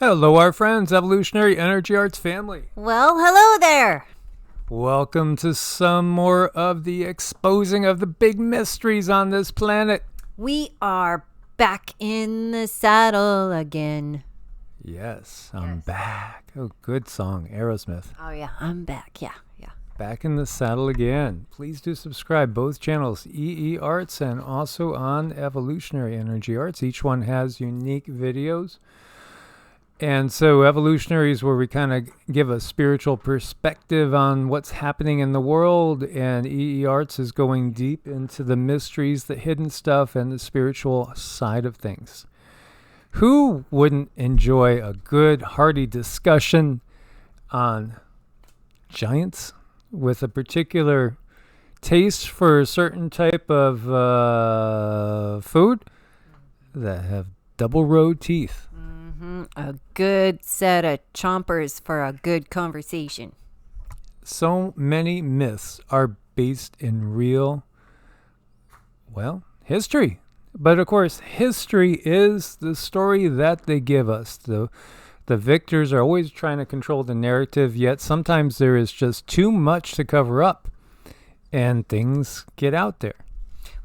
Hello, our friends, Evolutionary Energy Arts family. Well, hello there. Welcome to some more of the exposing of the big mysteries on this planet. We are back in the saddle again. Yes, I'm back. Oh, good song, Aerosmith. Oh, yeah, I'm back. Yeah. Back in the saddle again. Please do subscribe, both channels, EEARTS and also on Evolutionary Energy Arts. Each one has unique videos. And so Evolutionary is where we kind of give a spiritual perspective on what's happening in the world, and EEARTS is going deep into the mysteries, the hidden stuff, and the spiritual side of things. Who wouldn't enjoy a good, hearty discussion on giants with a particular taste for a certain type of food that have double-rowed teeth? A good set of chompers for a good conversation. So many myths are based in real, history. But of course, history is the story that they give us. The victors are always trying to control the narrative, yet sometimes there is just too much to cover up, and things get out there.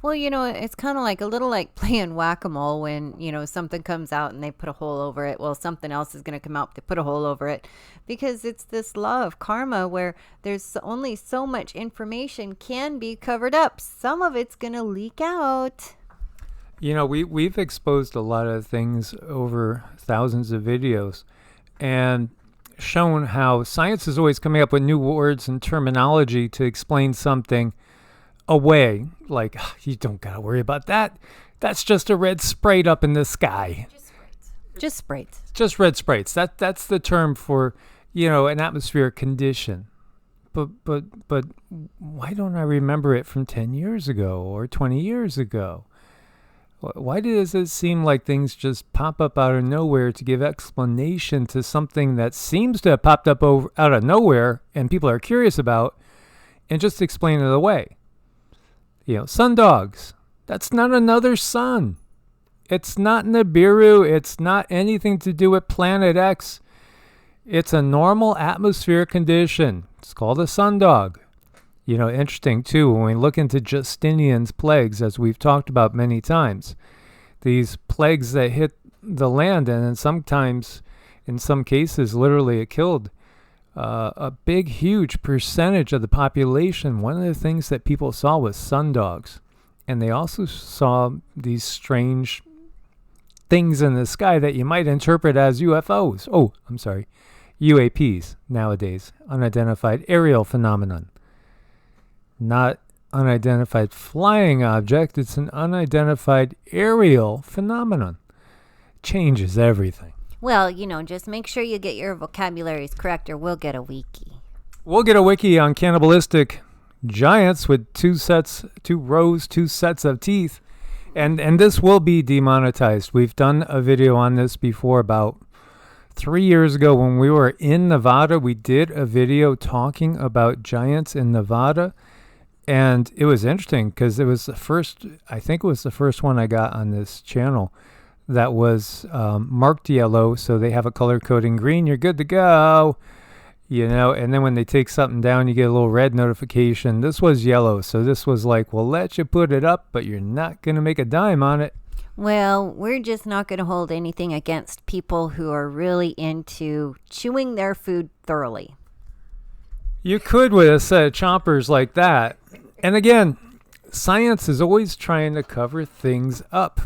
Well, it's kind of like a little like playing whack-a-mole when, something comes out and they put a hole over it. Well, something else is going to come out, they put a hole over it. Because it's this law of karma where there's only so much information can be covered up. Some of it's going to leak out. We've exposed a lot of things over thousands of videos and shown how science is always coming up with new words and terminology to explain something away. Like, you don't gotta worry about that. That's just a red sprite up in the sky. Just sprites. Just red sprites. That's the term for, an atmospheric condition. But why don't I remember it from 10 years ago or 20 years ago? Why does it seem like things just pop up out of nowhere to give explanation to something that seems to have popped up out of nowhere and people are curious about, and just explain it away? Sun dogs. That's not another sun. It's not Nibiru. It's not anything to do with Planet X. It's a normal atmospheric condition. It's called a sun dog. Interesting too, when we look into Justinian's plagues, as we've talked about many times, these plagues that hit the land, and sometimes, in some cases, literally it killed a big, huge percentage of the population. One of the things that people saw was sundogs. And they also saw these strange things in the sky that you might interpret as UFOs. Oh, I'm sorry. UAPs nowadays. Unidentified aerial phenomenon. Not unidentified flying object. It's an unidentified aerial phenomenon. Changes everything. Well, just make sure you get your vocabularies correct or we'll get a wiki. We'll get a wiki on cannibalistic giants with two sets of teeth. And this will be demonetized. We've done a video on this before about 3 years ago when we were in Nevada. We did a video talking about giants in Nevada. And it was interesting because it was the first one I got on this channel that was marked yellow, so they have a color coding green. You're good to go, and then when they take something down, you get a little red notification. This was yellow, so this was like, we'll let you put it up, but you're not going to make a dime on it. Well, we're just not going to hold anything against people who are really into chewing their food thoroughly. You could with a set of chompers like that. And again, science is always trying to cover things up.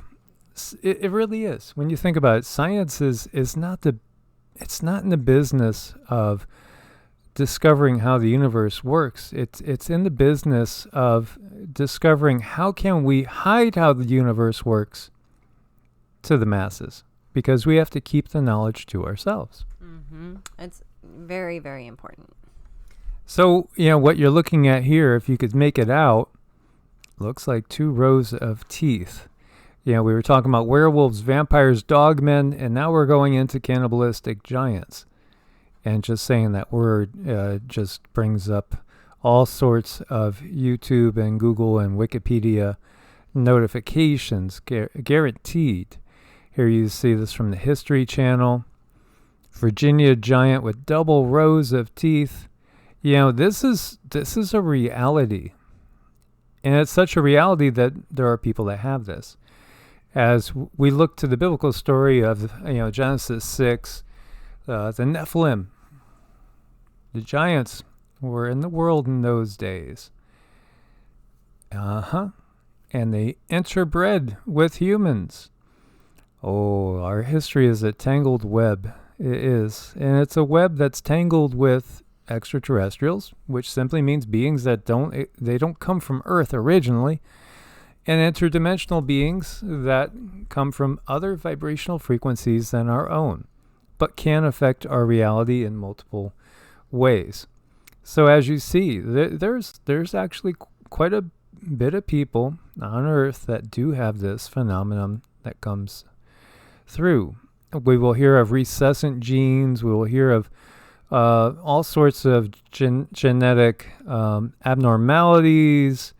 It really is. When you think about it, science is not in the business of discovering how the universe works. It's in the business of discovering how can we hide how the universe works to the masses, because we have to keep the knowledge to ourselves. Mm-hmm. It's very, very important. So, what you're looking at here, if you could make it out, looks like 2 rows of teeth. We were talking about werewolves, vampires, dogmen, and now we're going into cannibalistic giants. And just saying that word just brings up all sorts of YouTube and Google and Wikipedia notifications, guaranteed. Here you see this from the History Channel. Virginia giant with double rows of teeth. This is a reality. And it's such a reality that there are people that have this. As we look to the biblical story of Genesis 6, the Nephilim, the giants were in the world in those days. And they interbred with humans. Oh, our history is a tangled web. It is. And it's a web that's tangled with extraterrestrials, which simply means beings that don't come from Earth originally, and interdimensional beings that come from other vibrational frequencies than our own, but can affect our reality in multiple ways. So as you see, there's actually quite a bit of people on Earth that do have this phenomenon that comes through. We will hear of recessant genes. We will hear of all sorts of genetic abnormalities.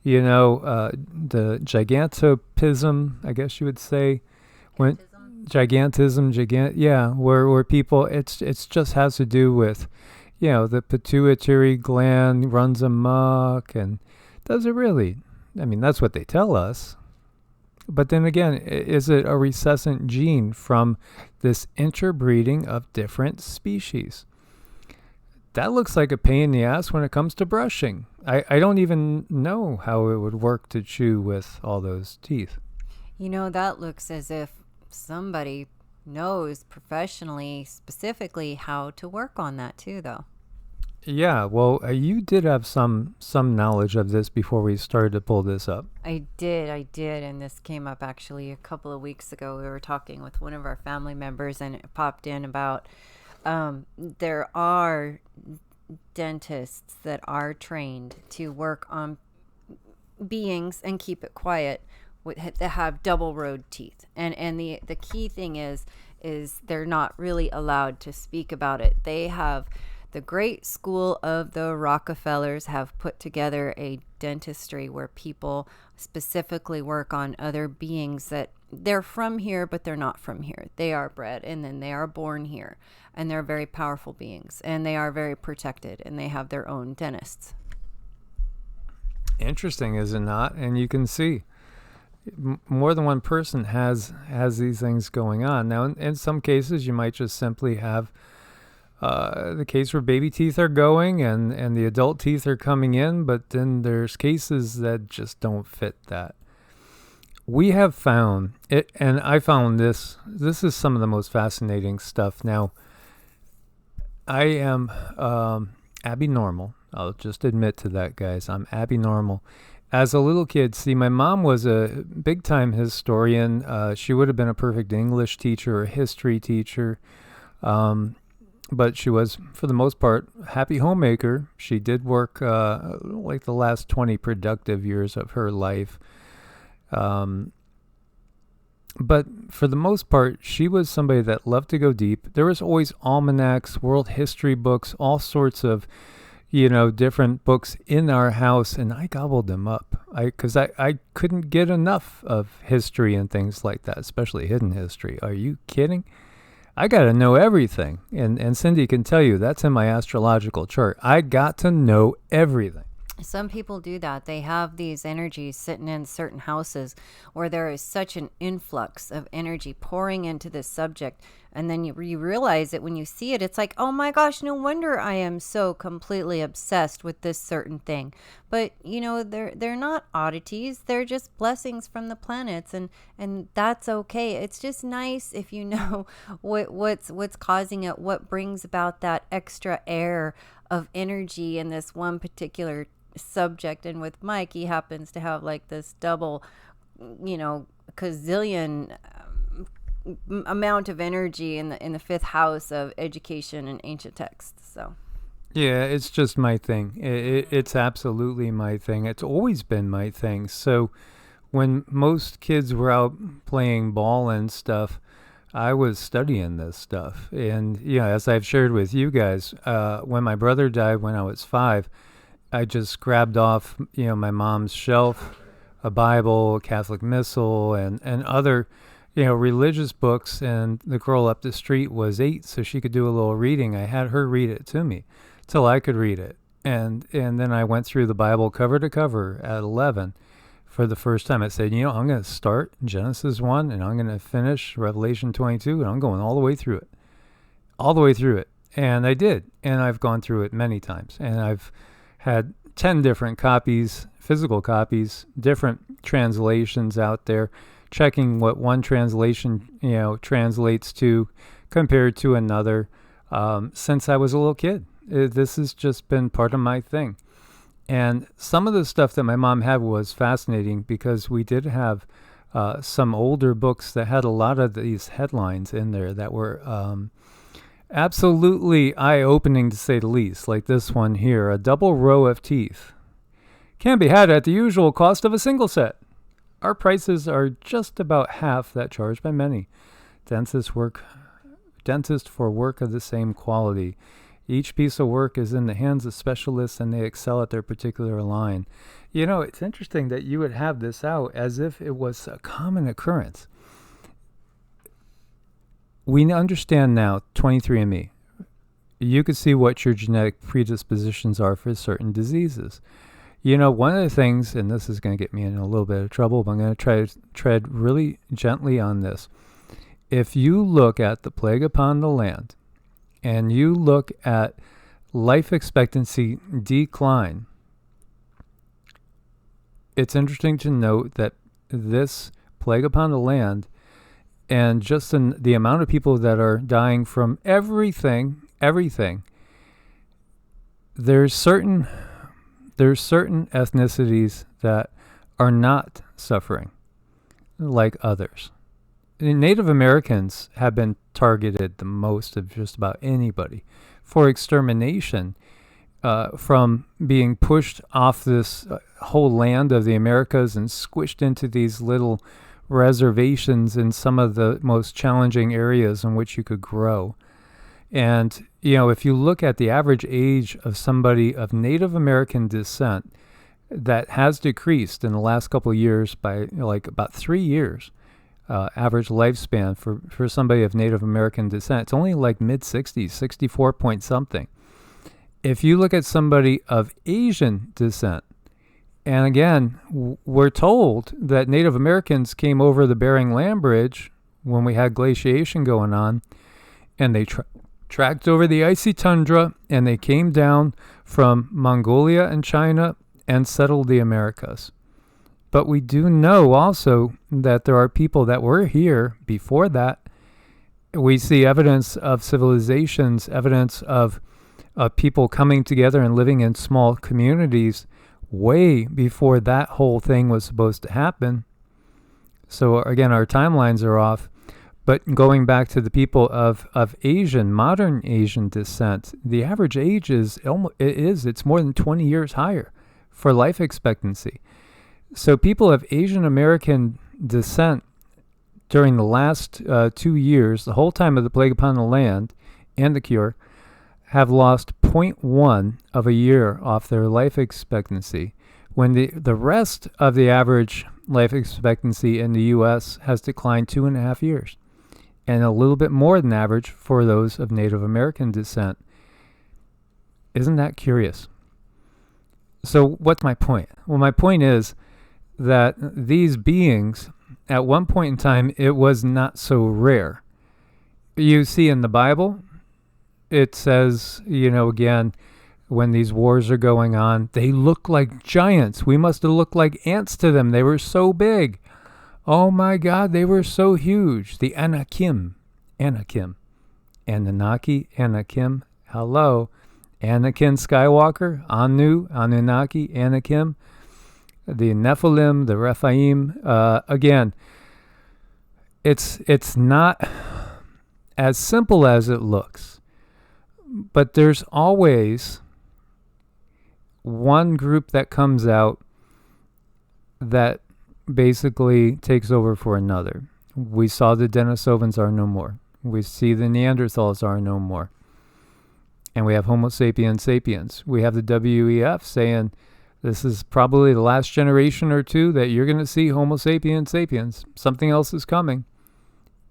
The gigantopism, I guess you would say, where people, it's just has to do with, the pituitary gland runs amok, and does it really? I mean, that's what they tell us. But then again, is it a recessant gene from this interbreeding of different species? That looks like a pain in the ass when it comes to brushing. I don't even know how it would work to chew with all those teeth. That looks as if somebody knows professionally, specifically, how to work on that too, though. Yeah, well, you did have some knowledge of this before we started to pull this up. I did, and this came up actually a couple of weeks ago. We were talking with one of our family members, and it popped in about there are dentists that are trained to work on beings and keep it quiet that have double-rowed teeth, and the key thing is they're not really allowed to speak about it. They have the great school of the Rockefellers have put together a dentistry where people specifically work on other beings that they're from here, but they're not from here. They are bred and then they are born here, and they're very powerful beings, and they are very protected, and they have their own dentists. Interesting, is it not? And you can see more than one person has these things going on. Now, in some cases, you might just simply have the case where baby teeth are going and the adult teeth are coming in, but then there's cases that just don't fit that. We have found it, and I found this is some of the most fascinating stuff. Now, I am abnormal. I'll just admit to that, guys. I'm abnormal. As a little kid, see, my mom was a big-time historian. She would have been a perfect English teacher or history teacher. But she was, for the most part, a happy homemaker. She did work like the last 20 productive years of her life. But for the most part, she was somebody that loved to go deep. There was always almanacs, world history books, all sorts of, different books in our house, and I gobbled them up. Because I couldn't get enough of history and things like that, especially hidden history. Are you kidding? I got to know everything. And Cindy can tell you, that's in my astrological chart. I got to know everything. Some people do that. They have these energies sitting in certain houses where there is such an influx of energy pouring into this subject. And then you realize it when you see it. It's like, oh my gosh, no wonder I am so completely obsessed with this certain thing. But, they're not oddities. They're just blessings from the planets. And that's okay. It's just nice if you know what's causing it, what brings about that extra air of energy in this one particular subject. And with Mike, he happens to have like this double, gazillion amount of energy in the fifth house of education and ancient texts. So yeah, it's just my thing. It's absolutely my thing. It's always been my thing. So when most kids were out playing ball and stuff, I was studying this stuff. And as I've shared with you guys, when my brother died when I was 5, I just grabbed off, my mom's shelf, a Bible, a Catholic Missal, and other, religious books, and the girl up the street was 8, so she could do a little reading. I had her read it to me till I could read it. And then I went through the Bible cover to cover at 11 for the first time. I said, I'm going to start Genesis 1 and I'm going to finish Revelation 22, and I'm going all the way through it. All the way through it. And I did. And I've gone through it many times. And I've had 10 different copies, physical copies, different translations out there, checking what one translation, translates to compared to another since I was a little kid. This has just been part of my thing. And some of the stuff that my mom had was fascinating because we did have some older books that had a lot of these headlines in there that were absolutely eye-opening, to say the least, like this one here. A double row of teeth can be had at the usual cost of a single set. Our prices are just about half that charged by many. Dentist for work of the same quality. Each piece of work is in the hands of specialists, and they excel at their particular line. It's interesting that you would have this out as if it was a common occurrence. We understand now, 23andMe, you could see what your genetic predispositions are for certain diseases. One of the things, and this is going to get me in a little bit of trouble, but I'm going to try to tread really gently on this. If you look at the plague upon the land, and you look at life expectancy decline, it's interesting to note that this plague upon the land, and just in the amount of people that are dying from everything, there's certain ethnicities that are not suffering like others. Native Americans have been targeted the most of just about anybody for extermination, from being pushed off this whole land of the Americas and squished into these little reservations in some of the most challenging areas in which you could grow. And, if you look at the average age of somebody of Native American descent, that has decreased in the last couple of years by about 3 years. Average lifespan for somebody of Native American descent, it's only mid-60s, 64 point something. If you look at somebody of Asian descent, and again, we're told that Native Americans came over the Bering Land Bridge when we had glaciation going on, and they tracked over the icy tundra, and they came down from Mongolia and China and settled the Americas. But we do know also that there are people that were here before that. We see evidence of civilizations, evidence of people coming together and living in small communities way before that whole thing was supposed to happen. So again, our timelines are off. But going back to the people of modern Asian descent, the average age it's more than 20 years higher for life expectancy. So people of Asian American descent during the last 2 years, the whole time of the plague upon the land and the cure, have lost 0.1 of a year off their life expectancy, when the rest of the average life expectancy in the U.S. has declined 2.5 years, and a little bit more than average for those of Native American descent. Isn't that curious? So what's my point? Well, my point is that these beings, at one point in time, it was not so rare. You see in the Bible, it says, again, when these wars are going on, they look like giants. We must have looked like ants to them. They were so big. Oh my God, they were so huge. The Anakim, Anunnaki, Anakim, hello. Anakin Skywalker, Anu, Anunnaki, Anakim, the Nephilim, the Rephaim. Again, it's not as simple as it looks, but there's always one group that comes out that basically takes over for another. We saw the Denisovans are no more. We see the Neanderthals are no more. And we have Homo sapiens sapiens. We have the WEF saying this is probably the last generation or two that you're going to see Homo sapiens sapiens. Something else is coming.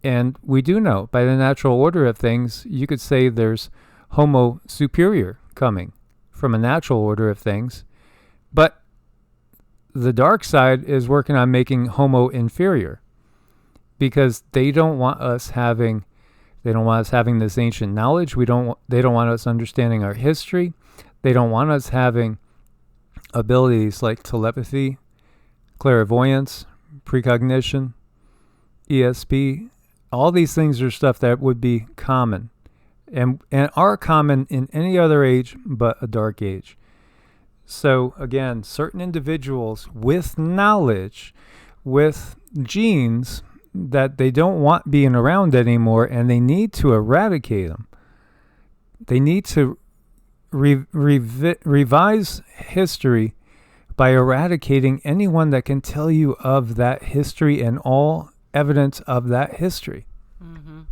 And we do know, by the natural order of things, you could say there's Homo superior coming from a natural order of things. But the dark side is working on making Homo inferior, because they don't want us having this ancient knowledge. They don't want us understanding our history. They don't want us having abilities like telepathy, clairvoyance, precognition, ESP. All these things are stuff that would be common and are common in any other age but a dark age. So again, certain individuals with knowledge, with genes that they don't want being around anymore, and they need to eradicate them. They need to revise history by eradicating anyone that can tell you of that history and all evidence of that history. Mm-hmm.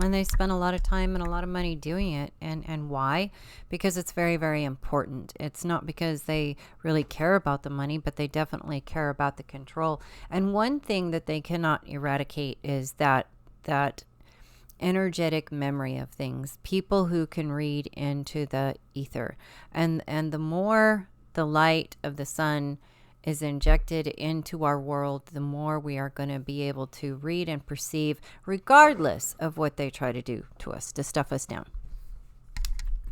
And they spend a lot of time and a lot of money doing it. And why? Because it's very, very important. It's not because they really care about the money, but they definitely care about the control. And one thing that they cannot eradicate is that energetic memory of things. People who can read into the ether. And the more the light of the sun is injected into our world, the more we are going to be able to read and perceive, regardless of what they try to do to us, to stuff us down.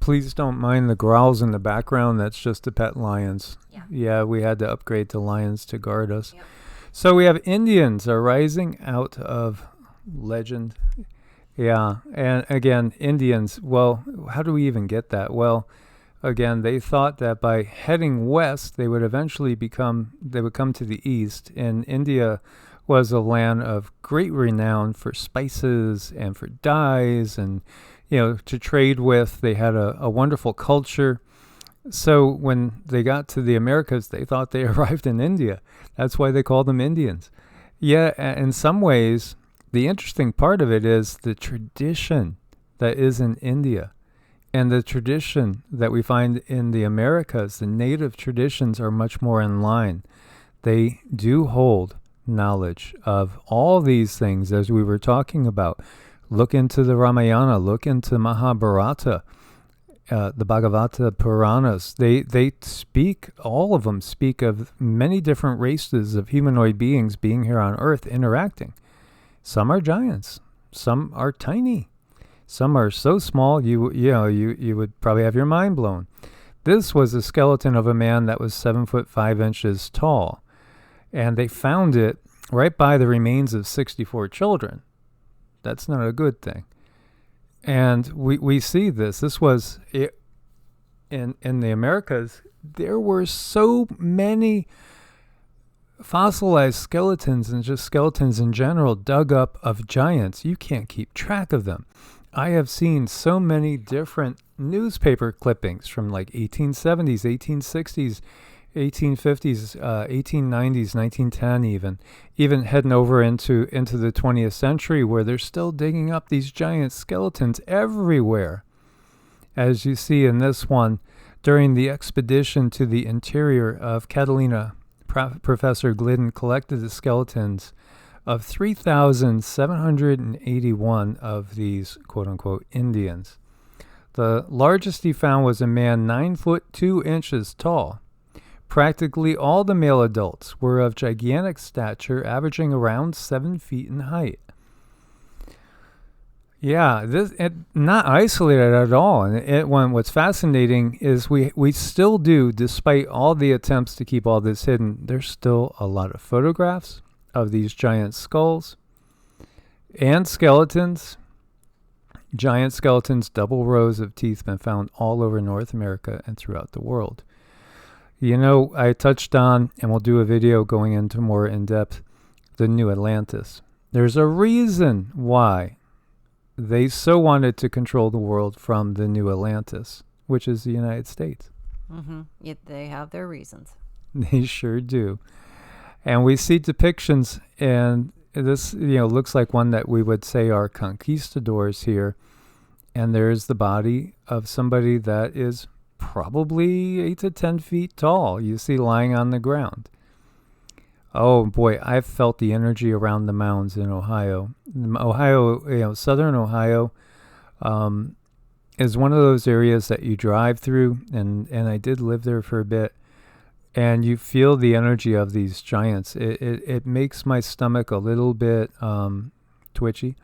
Please don't mind the growls in the background. That's just the pet lions. Yeah, we had to upgrade to lions to guard us. Yep. So we have Indians arising out of legend. Yeah, and again, Indians, well, how do we even get that? Well, again, they thought that by heading west, they would come to the east. And India was a land of great renown for spices and for dyes and, to trade with. They had a wonderful culture. So when they got to the Americas, they thought they arrived in India. That's why they called them Indians. Yeah, in some ways, the interesting part of it is the tradition that is in India. And the tradition that we find in the Americas, the native traditions, are much more in line. They do hold knowledge of all these things, as we were talking about. Look into the Ramayana, look into Mahabharata, the Bhagavata Puranas. They speak, all of them speak of many different races of humanoid beings being here on Earth interacting. Some are giants, some are tiny. Some are so small, you would probably have your mind blown. This was a skeleton of a man that was 7'5" tall, and they found it right by the remains of 64 children. That's not a good thing. And we see this. This was in the Americas. There were so many fossilized skeletons and just skeletons in general dug up of giants. You can't keep track of them. I have seen so many different newspaper clippings from like 1870s, 1860s, 1850s, 1890s, 1910 even heading over into the 20th century, where they're still digging up these giant skeletons everywhere. As you see in this one, during the expedition to the interior of Catalina, Professor Glidden collected the skeletons of 3,781 of these quote-unquote Indians. The largest he found was a man 9'2" tall. Practically all the male adults were of gigantic stature, averaging around 7 feet in height. Yeah, not isolated at all. And what's fascinating is we still do, despite all the attempts to keep all this hidden, there's still a lot of photographs of these giant skulls and skeletons. Giant skeletons, double rows of teeth, been found all over North America and throughout the world. I touched on, and we'll do a video going into more in depth, the New Atlantis. There's a reason why they so wanted to control the world from the New Atlantis, which is the United States. Mm-hmm. Yet they have their reasons. They sure do. And we see depictions, and this, looks like one that we would say are conquistadors here. And there's the body of somebody that is probably 8 to 10 feet tall, you see lying on the ground. Oh boy, I've felt the energy around the mounds in Ohio. Southern Ohio is one of those areas that you drive through, and I did live there for a bit, and you feel the energy of these giants. It makes my stomach a little bit twitchy,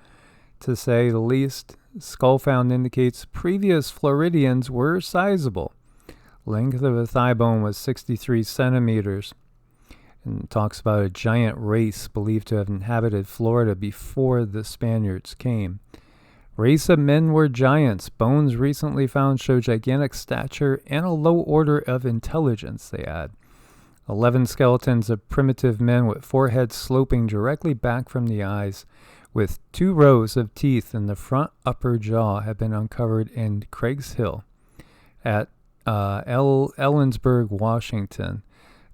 to say the least. Skull found indicates previous Floridians were sizable. Length of the thigh bone was 63 centimeters. And talks about a giant race believed to have inhabited Florida before the Spaniards came. Race of men were giants. Bones recently found show gigantic stature and a low order of intelligence, they add. 11 skeletons of primitive men with foreheads sloping directly back from the eyes, with 2 rows of teeth in the front upper jaw, have been uncovered in Craigs Hill at Ellensburg, Washington.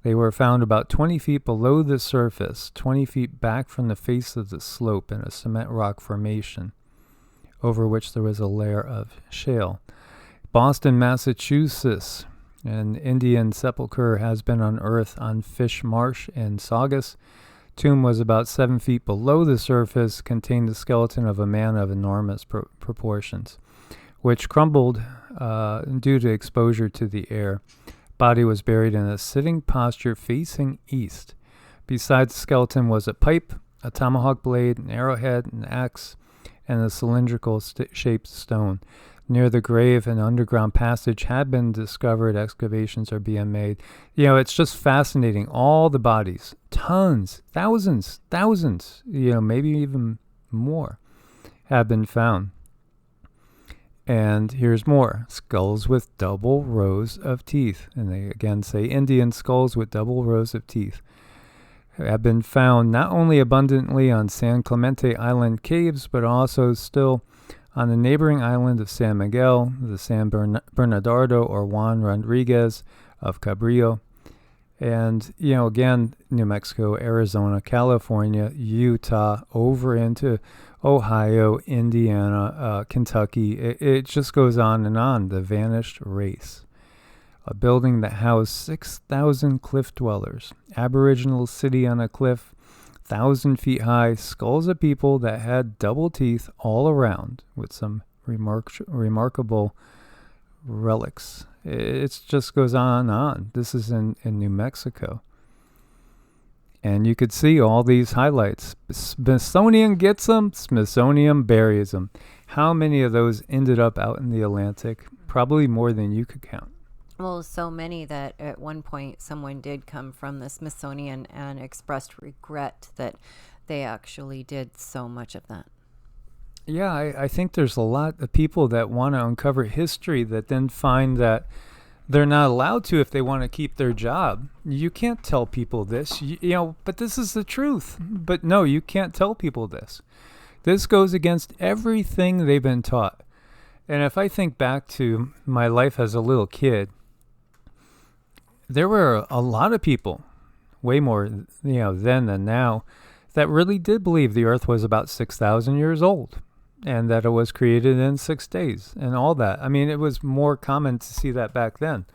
They were found about 20 feet below the surface, 20 feet back from the face of the slope in a cement rock formation, over which there was a layer of shale. Boston, Massachusetts. An Indian sepulcher has been unearthed on Fish Marsh in Saugus. Tomb was about 7 feet below the surface, contained the skeleton of a man of enormous proportions, which crumbled due to exposure to the air. Body was buried in a sitting posture facing east. Beside the skeleton was a pipe, a tomahawk blade, an arrowhead, an axe, and a cylindrical shaped stone. Near the grave, an underground passage had been discovered. Excavations are being made. It's just fascinating. All the bodies, tons, thousands, maybe even more, have been found. And here's more. Skulls with double rows of teeth. And they again say Indian skulls with double rows of teeth have been found not only abundantly on San Clemente Island caves, but also still on the neighboring island of San Miguel, the San Bernardo or Juan Rodriguez of Cabrillo. And, again, New Mexico, Arizona, California, Utah, over into Ohio, Indiana, Kentucky. It just goes on and on. The vanished race. A building that housed 6,000 cliff dwellers. Aboriginal city on a cliff, 1,000 feet high. Skulls of people that had double teeth all around with some remarkable relics. It just goes on and on. This is in New Mexico. And you could see all these highlights. Smithsonian gets them, Smithsonian buries them. How many of those ended up out in the Atlantic? Probably more than you could count. Well, so many that at one point someone did come from the Smithsonian and expressed regret that they actually did so much of that. Yeah, I think there's a lot of people that want to uncover history that then find that they're not allowed to if they want to keep their job. You can't tell people this, but this is the truth. But no, you can't tell people this. This goes against everything they've been taught. And if I think back to my life as a little kid, there were a lot of people, way more, then than now, that really did believe the earth was about 6,000 years old and that it was created in 6 days and all that. I mean, it was more common to see that back then.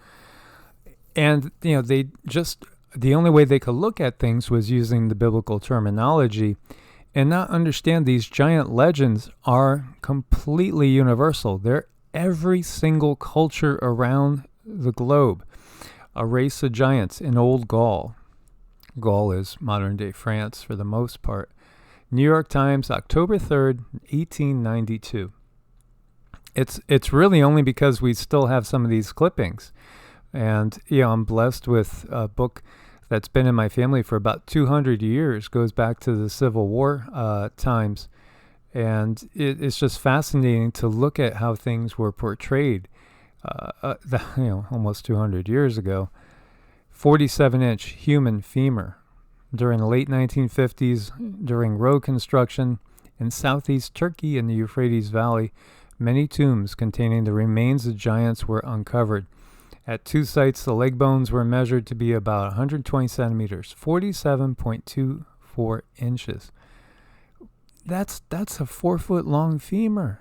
And, they just, the only way they could look at things was using the biblical terminology and not understand these giant legends are completely universal. They're every single culture around the globe. A race of giants in Old Gaul. Gaul is modern-day France for the most part. New York Times, October 3rd, 1892. It's really only because we still have some of these clippings. And, I'm blessed with a book that's been in my family for about 200 years, goes back to the Civil War times. And it's just fascinating to look at how things were portrayed. Almost 200 years ago. 47-inch human femur. During the late 1950s, during road construction in southeast Turkey in the Euphrates Valley, many tombs containing the remains of giants were uncovered. At 2 sites, the leg bones were measured to be about 120 centimeters, 47.24 inches. That's a 4-foot-long femur.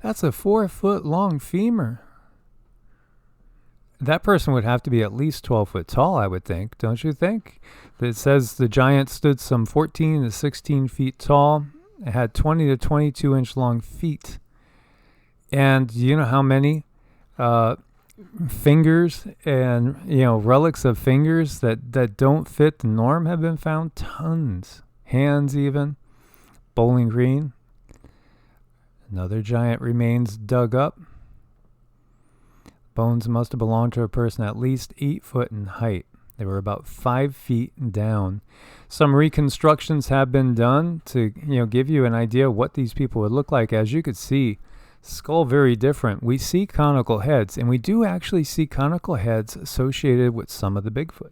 That's a 4-foot-long femur. that person would have to be at least 12 foot tall, I would think, don't you think? It says the giant stood some 14 to 16 feet tall. It had 20 to 22 inch long feet. And do you know how many fingers and, relics of fingers that don't fit the norm have been found? Tons. Hands even. Bowling Green. Another giant remains dug up. Bones must have belonged to a person at least 8 foot in height. They were about 5 feet down. Some reconstructions have been done to, give you an idea of what these people would look like. As you could see, skull very different. We see conical heads, and we do actually see conical heads associated with some of the Bigfoot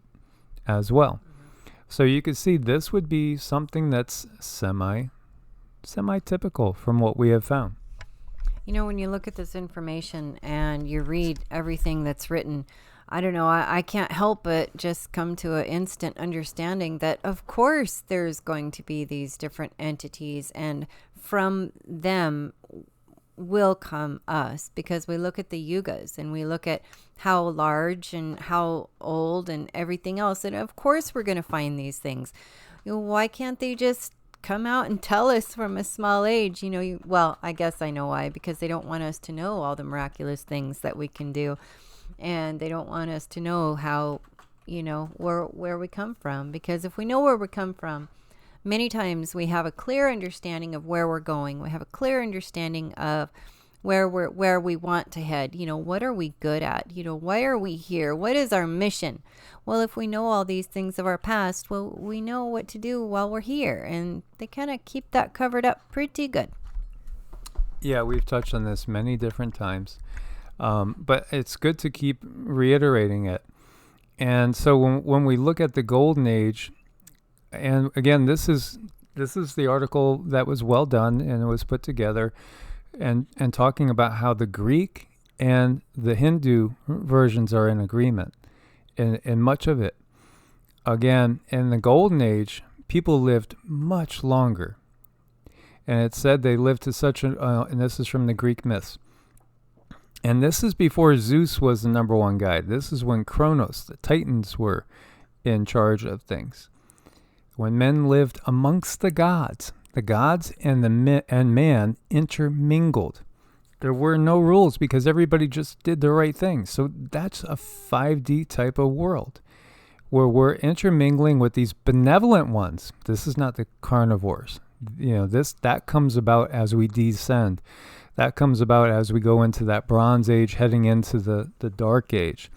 as well. So you could see this would be something that's semi-typical from what we have found. When you look at this information and you read everything that's written, I don't know, I can't help but just come to an instant understanding that, of course, there's going to be these different entities, and from them will come us, because we look at the yugas and we look at how large and how old and everything else, and of course we're going to find these things. Why can't they just come out and tell us from a small age? Well, I guess I know why, because they don't want us to know all the miraculous things that we can do, and they don't want us to know how, where we come from, because if we know where we come from, many times we have a clear understanding of where we're going. We have a clear understanding of where we want to head. What are we good at? Why are we here? What is our mission? Well, if we know all these things of our past, well, we know what to do while we're here, and they kind of keep that covered up pretty good. Yeah, we've touched on this many different times, but it's good to keep reiterating it. And so when we look at the Golden Age, and again, this is the article that was well done and it was put together, and talking about how the Greek and the Hindu versions are in agreement in much of it. Again, in the Golden Age, people lived much longer. And it said they lived to such and this is from the Greek myths. And this is before Zeus was the number one guide. This is when Kronos, the Titans, were in charge of things. When men lived amongst the gods and man intermingled. There were no rules because everybody just did the right thing. So that's a 5D type of world where we're intermingling with these benevolent ones. This is not the carnivores. That comes about as we descend. That comes about as we go into that Bronze Age, heading into the Dark Age.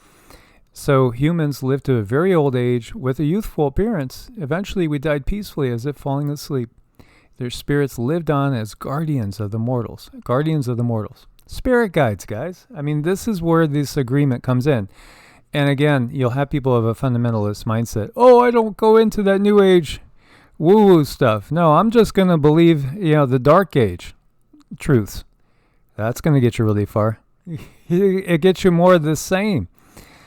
So humans lived to a very old age with a youthful appearance. Eventually we died peacefully as if falling asleep. Their spirits lived on as guardians of the mortals. Guardians of the mortals. Spirit guides, guys. I mean, this is where this agreement comes in. And again, you'll have people of a fundamentalist mindset. Oh, I don't go into that New Age woo-woo stuff. No, I'm just going to believe, the Dark Age truths. That's going to get you really far. It gets you more of the same.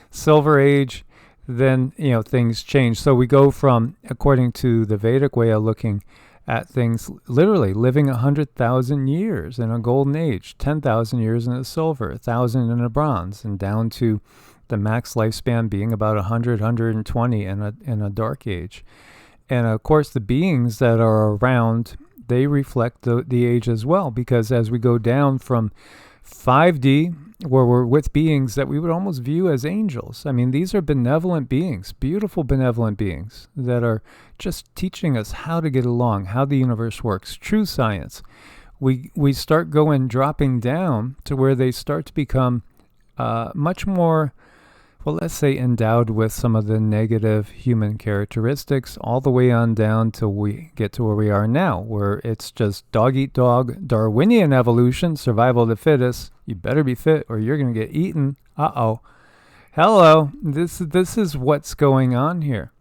Silver Age, then, things change. So we go from, according to the Vedic way of looking at things, literally living 100,000 years in a Golden Age, 10,000 years in a Silver, 1,000 in a Bronze, and down to the max lifespan being about 100, 120 in a Dark Age. And of course, the beings that are around, they reflect the age as well, because as we go down from 5D, where we're with beings that we would almost view as angels. I mean, these are benevolent beings, beautiful benevolent beings that are just teaching us how to get along, how the universe works, true science. We start dropping down to where they start to become much more, well, let's say endowed with some of the negative human characteristics, all the way on down till we get to where we are now, where it's just dog eat dog, Darwinian evolution, survival of the fittest. You better be fit or you're going to get eaten. Uh-oh. Hello. This is what's going on here.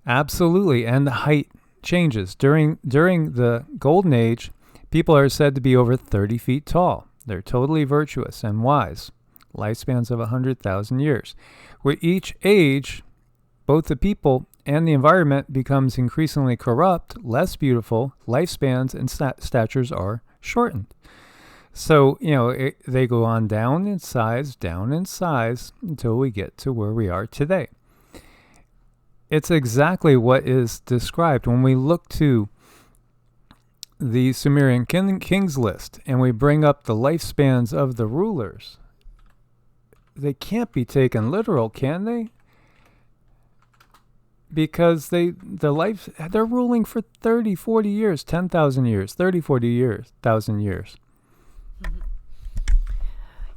Absolutely. And the height changes. During the Golden Age, people are said to be over 30 feet tall. They're totally virtuous and wise. Lifespans of 100,000 years. With each age, both the people and the environment becomes increasingly corrupt, less beautiful, lifespans and statures are shortened. So, they go on down in size until we get to where we are today. It's exactly what is described when we look to the Sumerian kings list and we bring up the lifespans of the rulers. They can't be taken literal, can they? Because they're ruling for 30, 40 years, 10,000 years, 30, 40 years, 1,000 years.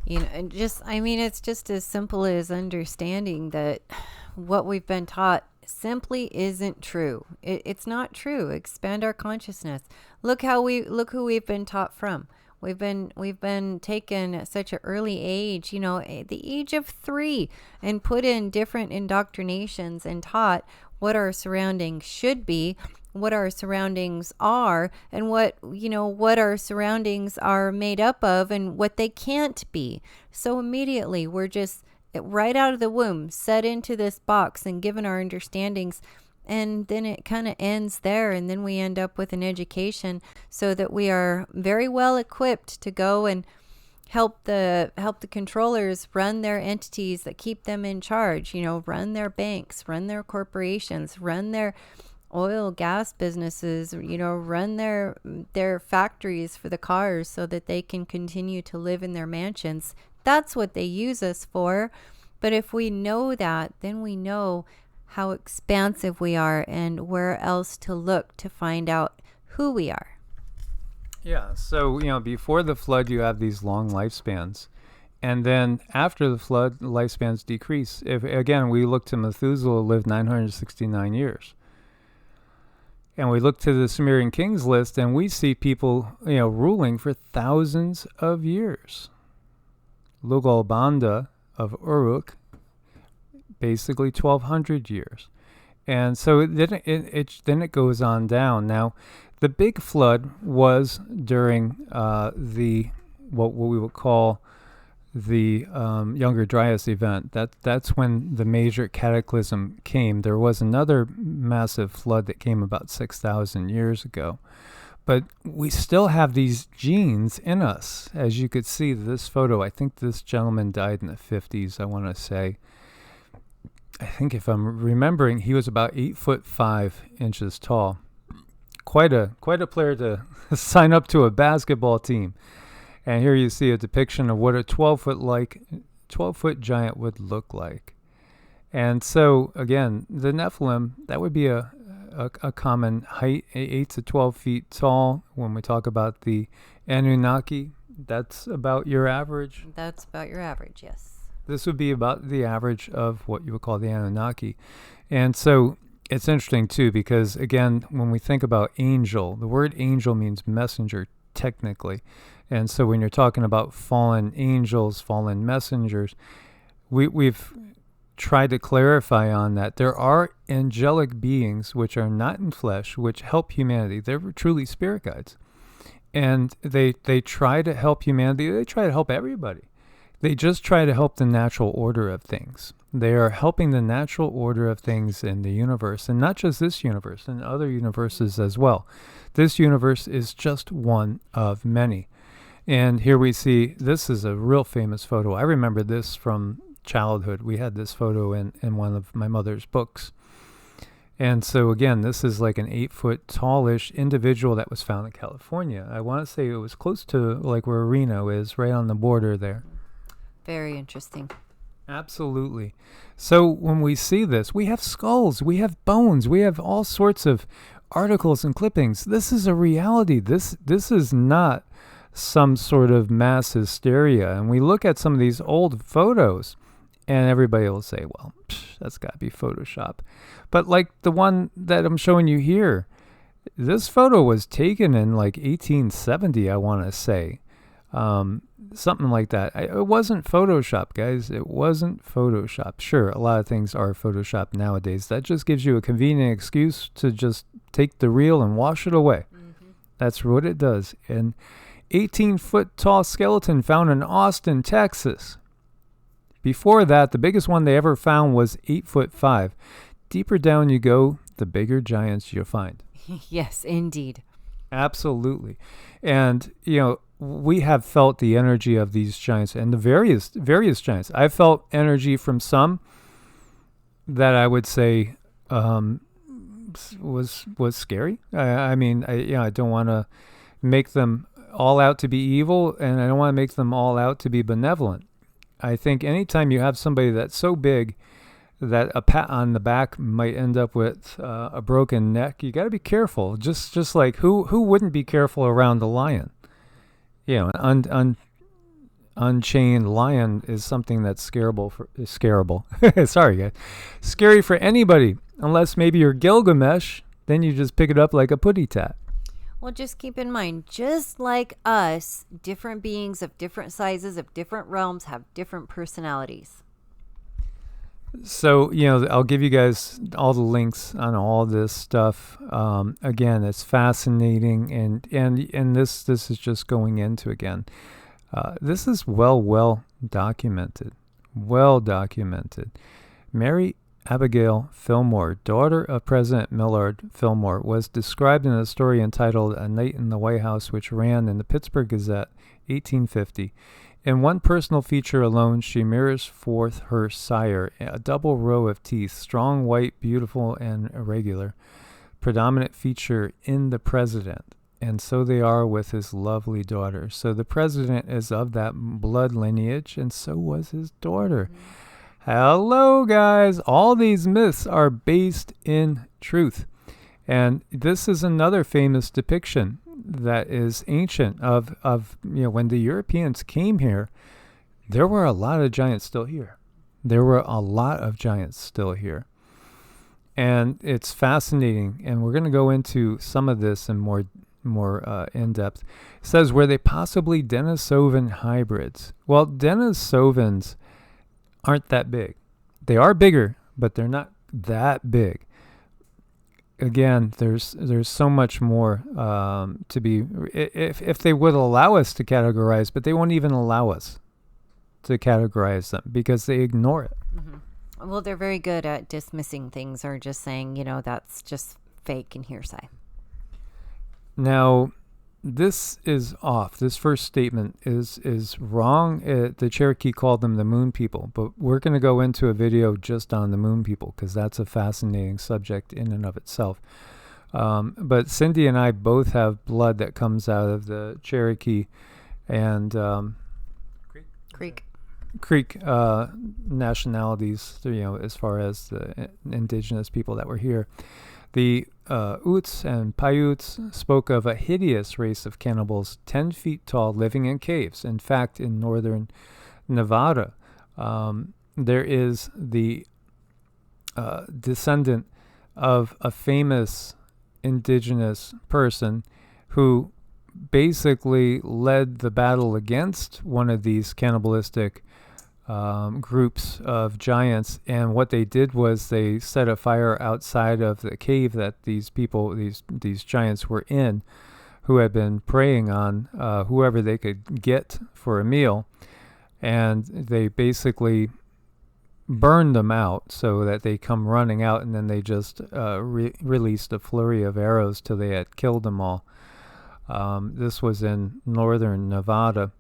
And it's just as simple as understanding that what we've been taught simply isn't true. It's not true. Expand our consciousness. Look who we've been taught from. We've been taken at such an early age, at the age of 3, and put in different indoctrinations and taught what our surroundings should be, what our surroundings are, and what our surroundings are made up of and what they can't be. So immediately we're just right out of the womb set into this box and given our understandings. And then it kind of ends there, and then we end up with an education so that we are very well equipped to go and help the controllers run their entities that keep them in charge, run their banks, run their corporations, run their oil, gas businesses, run their factories for the cars so that they can continue to live in their mansions. That's what they use us for. But if we know that, then we know how expansive we are and where else to look to find out who we are. Yeah, so, before the flood, you have these long lifespans. And then after the flood, lifespans decrease. If, again, we look to Methuselah, lived 969 years. And we look to the Sumerian kings list, and we see people, ruling for thousands of years. Lugalbanda of Uruk, basically 1,200 years. And so then it goes on down. Now, the big flood was during what we would call the Younger Dryas event. That's when the major cataclysm came. There was another massive flood that came about 6,000 years ago. But we still have these genes in us. As you could see this photo, I think this gentleman died in the 50s, I want to say. I think if I'm remembering, he was about 8'5" tall. Quite a player to sign up to a basketball team. And here you see a depiction of what a 12-foot giant would look like. And so again, the Nephilim, that would be a common height, 8 to 12 feet tall. When we talk about the Anunnaki, that's about your average. That's about your average, yes. This would be about the average of what you would call the Anunnaki. And so it's interesting, too, because, again, when we think about angel, the word angel means messenger, technically. And so when you're talking about fallen angels, fallen messengers, we've tried to clarify on that. There are angelic beings which are not in flesh, which help humanity. They're truly spirit guides. And they try to help humanity. They try to help everybody. They just try to help the natural order of things. They are helping the natural order of things in the universe, and not just this universe, and other universes as well. This universe is just one of many. And here we see, this is a real famous photo. I remember this from childhood. We had this photo in one of my mother's books. And so again, this is like an 8-foot tallish individual that was found in California. I want to say it was close to like where Reno is, right on the border there. Very interesting. Absolutely. So when we see this, we have skulls, we have bones, we have all sorts of articles and clippings. This is a reality. This is not some sort of mass hysteria. And we look at some of these old photos, and everybody will say, well, that's got to be Photoshop. But like the one that I'm showing you here, this photo was taken in like 1870, I want to say. Something like that. It wasn't Photoshop, guys. It wasn't Photoshop. Sure, a lot of things are Photoshop nowadays. That just gives you a convenient excuse to just take the reel and wash it away. Mm-hmm. That's what it does. An 18-foot tall skeleton found in Austin, Texas. Before that, the biggest one they ever found was 8'5". Deeper down you go, the bigger giants you'll find. Yes, indeed. Absolutely. And, we have felt the energy of these giants and the various giants. I felt energy from some that I would say was scary. I mean, I don't want to make them all out to be evil, and I don't want to make them all out to be benevolent. I think anytime you have somebody that's so big that a pat on the back might end up with a broken neck, you got to be careful. Just like who wouldn't be careful around a lion? You know, an unchained lion is something that's scarable. Sorry, guys. Scary for anybody, unless maybe you're Gilgamesh. Then you just pick it up like a putty tat. Well, just keep in mind, just like us, different beings of different sizes, of different realms, have different personalities. So, I'll give you guys all the links on all this stuff. Again, it's fascinating, and this is just going into, again, this is well documented. Well documented. Mary Abigail Fillmore, daughter of President Millard Fillmore, was described in a story entitled A Night in the White House, which ran in the Pittsburgh Gazette, 1850. In one personal feature alone, she mirrors forth her sire, a double row of teeth, strong, white, beautiful, and irregular, predominant feature in the president. And so they are with his lovely daughter. So the president is of that blood lineage, and so was his daughter. Mm-hmm. Hello, guys. All these myths are based in truth. And this is another famous depiction that is ancient of when the Europeans came here, there were a lot of giants still here. And it's fascinating. And we're going to go into some of this in more in depth. It says, were they possibly Denisovan hybrids? Well, Denisovans aren't that big. They are bigger, but they're not that big. Again, there's so much more to be, if they would allow us to categorize, but they won't even allow us to categorize them because they ignore it. Mm-hmm. Well, they're very good at dismissing things or just saying, that's just fake and hearsay. Now, this is off. This first statement is wrong. The Cherokee called them the Moon People, but we're going to go into a video just on the Moon People because that's a fascinating subject in and of itself. But Cindy and I both have blood that comes out of the Cherokee and Creek nationalities, as far as the indigenous people that were here. The Utes and Paiutes spoke of a hideous race of cannibals 10 feet tall living in caves. In fact, in northern Nevada, there is the descendant of a famous indigenous person who basically led the battle against one of these cannibalistic groups of giants, and what they did was they set a fire outside of the cave that these giants were in, who had been preying on whoever they could get for a meal, and they basically burned them out so that they come running out, and then they just released a flurry of arrows till they had killed them all. This was in northern Nevada.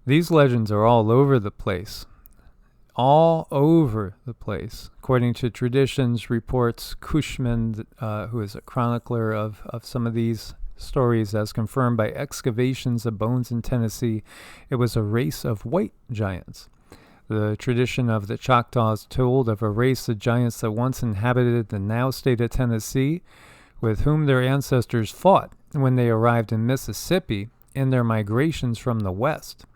These legends are all over the place. According to traditions, reports Cushman, who is a chronicler of some of these stories, as confirmed by excavations of bones in Tennessee, it was a race of white giants. The tradition of the Choctaws told of a race of giants that once inhabited the now state of Tennessee, with whom their ancestors fought when they arrived in Mississippi in their migrations from the west.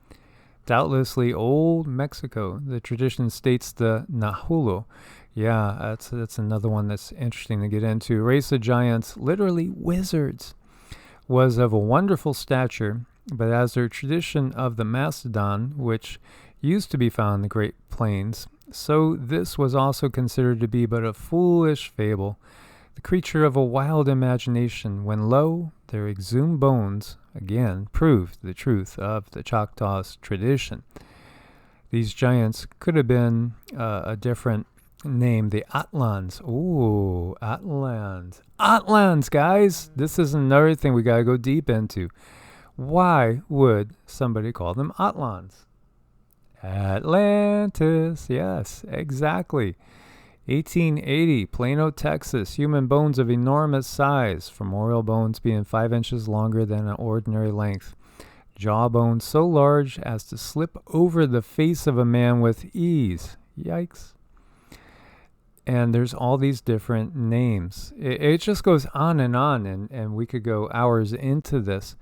Doubtlessly old Mexico. The tradition states the Nahulo. Yeah, that's another one that's interesting to get into. Race of giants, literally wizards, was of a wonderful stature, but as their tradition of the mastodon, which used to be found in the Great Plains, so this was also considered to be but a foolish fable, the creature of a wild imagination, when lo, their exhumed bones again proved the truth of the Choctaws tradition. These giants could have been a different name, the Atlans. Ooh, Atlans. Atlans, guys! This is another thing we got to go deep into. Why would somebody call them Atlans? Atlantis, yes, exactly. 1880, Plano, Texas. Human bones of enormous size, femoral bones being 5 inches longer than an ordinary length. Jawbone so large as to slip over the face of a man with ease. Yikes. And there's all these different names. It just goes on, and we could go hours into this.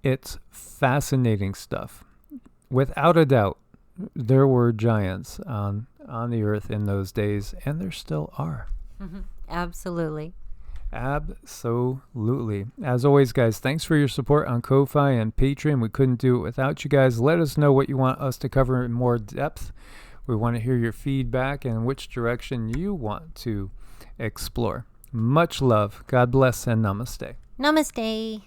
It's fascinating stuff. Without a doubt, there were giants on the earth in those days, and there still are. Mm-hmm. Absolutely. Absolutely. As always, guys, thanks for your support on Ko-Fi and Patreon. We couldn't do it without you guys. Let us know what you want us to cover in more depth. We want to hear your feedback and which direction you want to explore. Much love. God bless and namaste. Namaste.